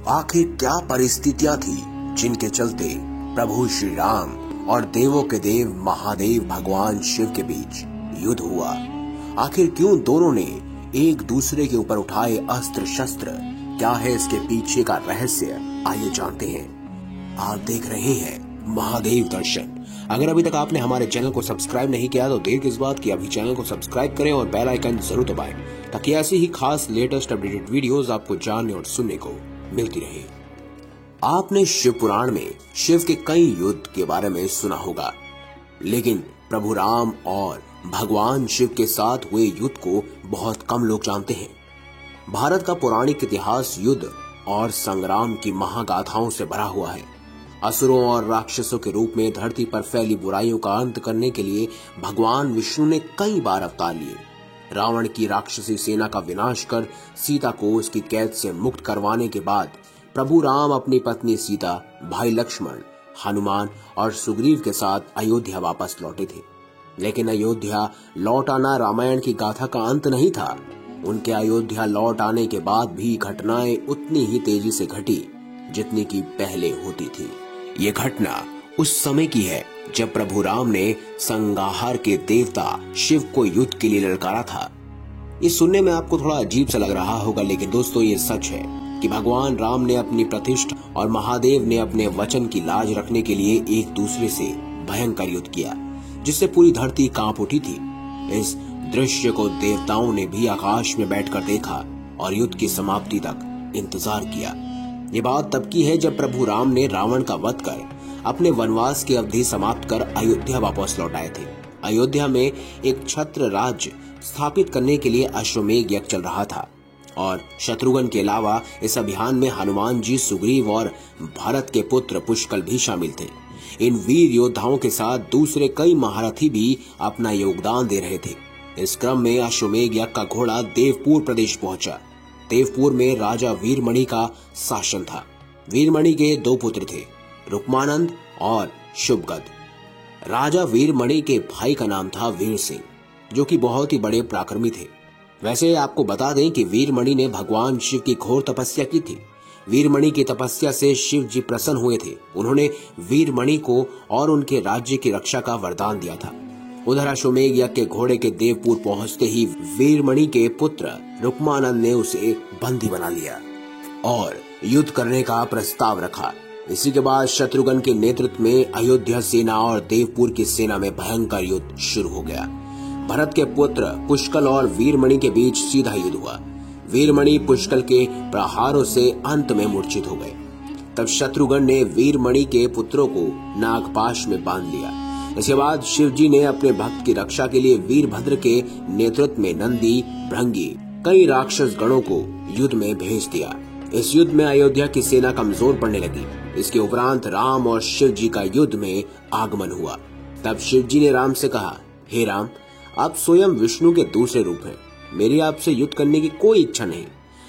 आखिर क्या परिस्थितियां थी जिनके चलते प्रभु श्री राम और देवों के देव महादेव भगवान शिव के बीच युद्ध हुआ? आखिर क्यों दोनों ने एक दूसरे के ऊपर उठाए अस्त्र शस्त्र? क्या है इसके पीछे का रहस्य? आइए जानते हैं। आप देख रहे हैं महादेव दर्शन। अगर अभी तक आपने हमारे चैनल को सब्सक्राइब नहीं किया तो देर किस बात की, अभी चैनल को सब्सक्राइब करें और बेल आइकन जरूर दबाएं ताकि ऐसी ही खास लेटेस्ट अपडेटेड वीडियोस आपको जानने और सुनने को मिलती रहे। आपने शिव पुराण में शिव के कई युद्ध के बारे में सुना होगा, लेकिन प्रभु राम और भगवान शिव के साथ हुए युद्ध को बहुत कम लोग जानते हैं। भारत का पौराणिक इतिहास युद्ध और संग्राम की महागाथाओं से भरा हुआ है। असुरों और राक्षसों के रूप में धरती पर फैली बुराइयों का अंत करने के लिए भगवान विष्णु ने कई बार अवतार लिए। रावण की राक्षसी सेना का विनाश कर सीता को उसकी कैद से मुक्त करवाने के बाद प्रभु राम अपनी पत्नी सीता, भाई लक्ष्मण, हनुमान और सुग्रीव के साथ अयोध्या वापस लौटे थे। लेकिन अयोध्या लौट आना रामायण की गाथा का अंत नहीं था। उनके अयोध्या लौट आने के बाद भी घटनाएं उतनी ही तेजी से घटी जितनी की पहले होती थी। ये घटना उस समय की है जब प्रभु राम ने संहार के देवता शिव को युद्ध के लिए ललकारा था। ये सुनने में आपको थोड़ा अजीब सा लग रहा होगा, लेकिन दोस्तों ये सच है कि भगवान राम ने अपनी प्रतिष्ठा और महादेव ने अपने वचन की लाज रखने के लिए एक दूसरे से भयंकर युद्ध किया, जिससे पूरी धरती कांप उठी थी। इस दृश्य को देवताओं ने भी आकाश में बैठकर देखा और युद्ध की समाप्ति तक इंतजार किया। ये बात तब की है जब प्रभु राम ने रावण का वध कर अपने वनवास की अवधि समाप्त कर अयोध्या वापस लौट आए थे। अयोध्या में एक छत्र राज्य स्थापित करने के लिए अश्वमेध यज्ञ चल रहा था और शत्रुघ्न के अलावा इस अभियान में हनुमान जी, सुग्रीव और भरत के पुत्र पुष्कल भी शामिल थे। इन वीर योद्धाओं के साथ दूसरे कई महारथी भी अपना योगदान दे रहे थे। इस क्रम में अश्वमेध यज्ञ का घोड़ा देवपुर प्रदेश पहुंचा। देवपुर में राजा वीरमणि का शासन था। वीरमणि के दो पुत्र थे, रुक्मानंद और शुभगद। राजा वीरमणि के भाई का नाम था वीर सिंह, जो कि बहुत ही बड़े पराक्रमी थे। वैसे आपको बता दें कि वीरमणि ने भगवान शिव की घोर तपस्या की थी। वीरमणि की तपस्या से शिव जी प्रसन्न हुए थे। उन्होंने वीरमणि को और उनके राज्य की रक्षा का वरदान दिया था। उधर अश्वमेध यज्ञ के घोड़े के देवपुर पहुंचते ही वीरमणि के पुत्र रुक्मानंद ने उसे बंदी बना लिया और युद्ध करने का प्रस्ताव रखा। इसी के बाद शत्रुघ्न के नेतृत्व में अयोध्या सेना और देवपुर की सेना में भयंकर युद्ध शुरू हो गया। भरत के पुत्र पुष्कल और वीरमणि के बीच सीधा युद्ध हुआ। वीरमणि पुष्कल के प्रहारों से अंत में मूर्छित हो गए। तब शत्रुघ्न ने वीरमणि के पुत्रों को नागपाश में बांध लिया। इसके बाद शिवजी ने अपने भक्त की रक्षा के लिए वीरभद्र के नेतृत्व में नंदी, भृंगी, कई राक्षस गणों को युद्ध में भेज दिया। इस युद्ध में अयोध्या की सेना कमजोर पड़ने लगी। इसके उपरांत राम और शिव जी का युद्ध में आगमन हुआ। तब शिव जी ने राम से कहा, हे राम, आप स्वयं विष्णु के दूसरे रूप हैं। मेरी आपसे युद्ध करने की कोई इच्छा नहीं,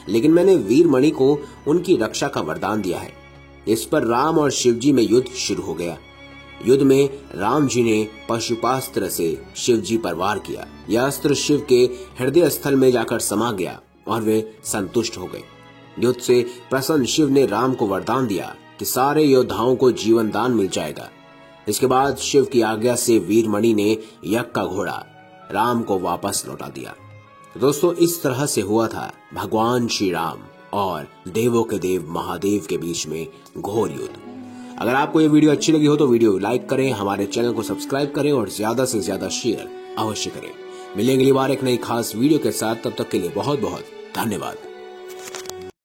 लेकिन मैंने वीरमणि को उनकी रक्षा का वरदान दिया है। इस पर राम और शिव जी में युद्ध शुरू हो गया। युद्ध में राम जी ने पशुपास्त्र से शिव जी पर वार किया। यह अस्त्र शिव के हृदय स्थल में जाकर समा गया और वे संतुष्ट हो गए। युद्ध से प्रसन्न शिव ने राम को वरदान दिया कि सारे योद्धाओं को जीवन दान मिल जाएगा। इसके बाद शिव की आज्ञा से वीरमणि ने यज्ञ का घोड़ा राम को वापस लौटा दिया। दोस्तों, इस तरह से हुआ था भगवान श्री राम और देवों के देव महादेव के बीच में घोर युद्ध। अगर आपको ये वीडियो अच्छी लगी हो तो वीडियो लाइक करें, हमारे चैनल को सब्सक्राइब करें और ज्यादा से ज्यादा शेयर अवश्य करें। मिलेंगे अगली बार एक नई खास वीडियो के साथ। तब तक के लिए बहुत बहुत धन्यवाद।